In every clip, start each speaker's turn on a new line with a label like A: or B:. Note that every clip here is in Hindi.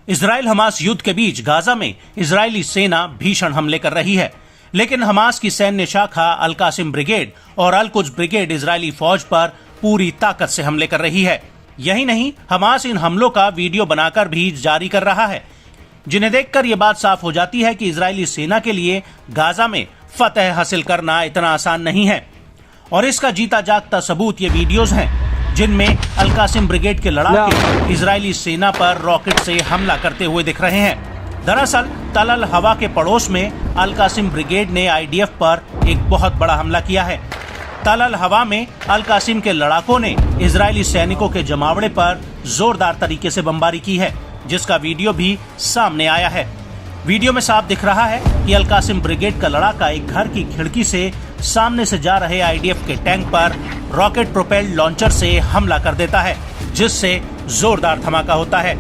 A: इजराइल हमास युद्ध के बीच गाजा में इजरायली सेना भीषण हमले कर रही है, लेकिन हमास की सैन्य शाखा अल कासिम ब्रिगेड और अल कुद्स ब्रिगेड इजरायली फौज पर पूरी ताकत से हमले कर रही है। यही नहीं, हमास इन हमलों का वीडियो बनाकर भी जारी कर रहा है, जिन्हें देखकर ये बात साफ हो जाती है कि इजरायली सेना के लिए गाजा में फतह हासिल करना इतना आसान नहीं है। और इसका जीता जागता सबूत ये वीडियोस हैं, जिनमें अल कासिम ब्रिगेड के लड़ाके इजरायली सेना पर रॉकेट से हमला करते हुए दिख रहे हैं। दरअसल तल अल हवा के पड़ोस में अल कासिम ब्रिगेड ने आईडीएफ पर एक बहुत बड़ा हमला किया है। तल अल हवा में अल कासिम के लड़ाकों ने इजरायली सैनिकों के जमावड़े पर जोरदार तरीके से बमबारी की है, जिसका वीडियो भी सामने आया है। वीडियो में साफ दिख रहा है कि अल कासिम ब्रिगेड का लड़ाका एक घर की खिड़की से सामने से जा रहे आईडीएफ के टैंक पर रॉकेट प्रोपेल्ड लॉन्चर से हमला कर देता है, जिससे जोरदार धमाका होता है।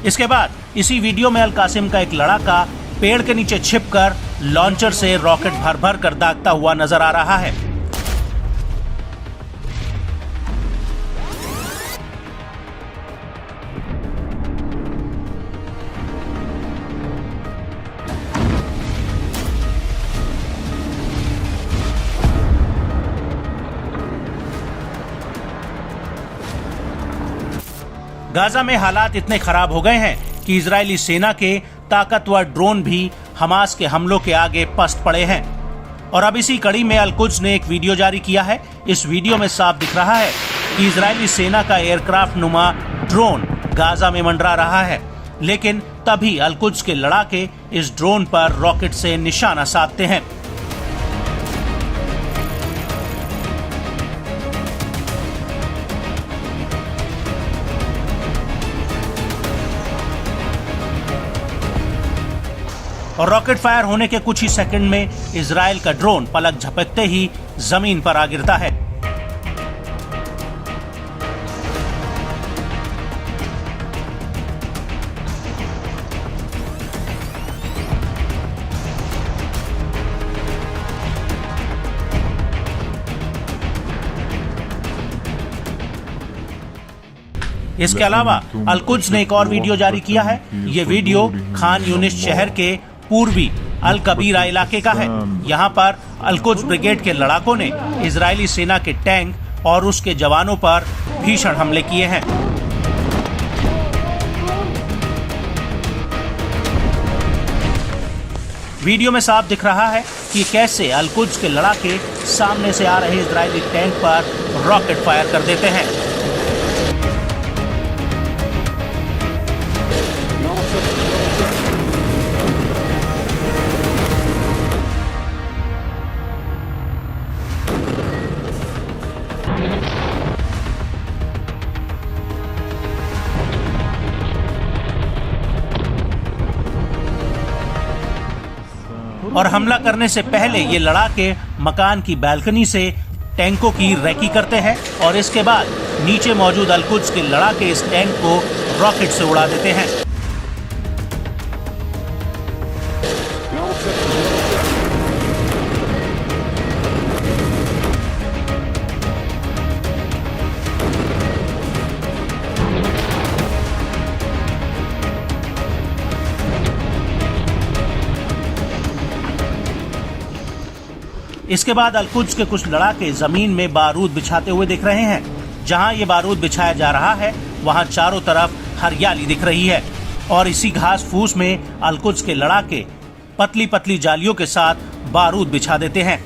A: इसके बाद इसी वीडियो में अल कासिम का एक लड़ाका पेड़ के नीचे छिपकर लॉन्चर से रॉकेट भर भर कर दागता हुआ नजर आ रहा है। गाजा में हालात इतने खराब हो गए हैं कि इजरायली सेना के ताकतवर ड्रोन भी हमास के हमलों के आगे पस्त पड़े हैं। और अब इसी कड़ी में अल कुद्स ने एक वीडियो जारी किया है। इस वीडियो में साफ दिख रहा है कि इजरायली सेना का एयरक्राफ्ट नुमा ड्रोन गाजा में मंडरा रहा है, लेकिन तभी अल कुद्स के लड़ाके इस ड्रोन पर रॉकेट से निशाना साधते हैं। और रॉकेट फायर होने के कुछ ही सेकंड में इजराइल का ड्रोन पलक झपकते ही जमीन पर आ गिरता है। इसके अलावा अल कुद्स ने एक और वीडियो जारी किया है। ये वीडियो खान यूनिस शहर के पूर्वी अल कबीरा इलाके का है। यहाँ पर अल कुद्स ब्रिगेड के लड़ाकों ने इजरायली सेना के टैंक और उसके जवानों पर भीषण हमले किए हैं। वीडियो में साफ दिख रहा है कि कैसे अल कुद्स के लड़ाके सामने से आ रहे इजरायली टैंक पर रॉकेट फायर कर देते हैं। और हमला करने से पहले ये लड़ाके मकान की बालकनी से टैंकों की रैकी करते हैं और इसके बाद नीचे मौजूद अल कुद्स के लड़ाके इस टैंक को रॉकेट से उड़ा देते हैं। इसके बाद अल कुद्स के कुछ लड़ाके जमीन में बारूद बिछाते हुए दिख रहे हैं। जहां ये बारूद बिछाया जा रहा है वहां चारों तरफ हरियाली दिख रही है और इसी घास फूस में अल कुद्स के लड़ाके पतली पतली जालियों के साथ बारूद बिछा देते हैं।